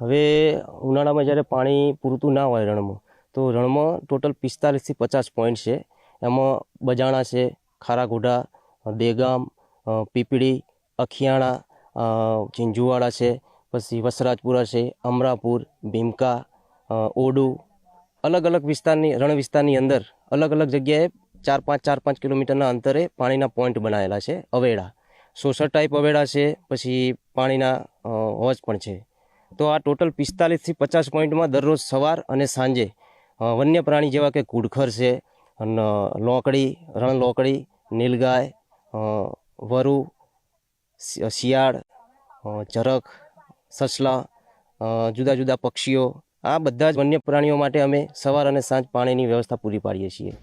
હવે ઉનાળામાં જ્યારે પાણી પૂરતું ના હોય રણમાં, તો રણમાં ટોટલ 45થી 50 પોઈન્ટ છે. એમાં બજાણા છે, ખારાગોઢા, દેગામ, પીપળી, અખિયાણા, ઝીંઝુવાડા છે, પછી વસરાજપુરા છે, અમરાપુર, ભીમકા, ઓડુ, અલગ અલગ વિસ્તારની રણ વિસ્તારની અંદર અલગ અલગ જગ્યાએ 4-5 કિલોમીટરના અંતરે પાણીના પોઈન્ટ બનાવેલા છે. અવેડા સોસર ટાઈપ અવેડા છે, પછી પાણીના હોજ પણ છે. તો આ ટોટલ 45થી 50 પોઈન્ટમાં દરરોજ સવાર અને સાંજે વન્ય પ્રાણી જેવા કે ઘુડખર છે, લોકડી, રણ લોકડી, નીલગાય, વરુ, શિયાળ, ઝરખ, સસલા, જુદા જુદા પક્ષીઓ, આ બધા જ વન્ય પ્રાણીઓ માટે અમે સવાર અને સાંજ પાણીની વ્યવસ્થા પૂરી પાડીએ છીએ.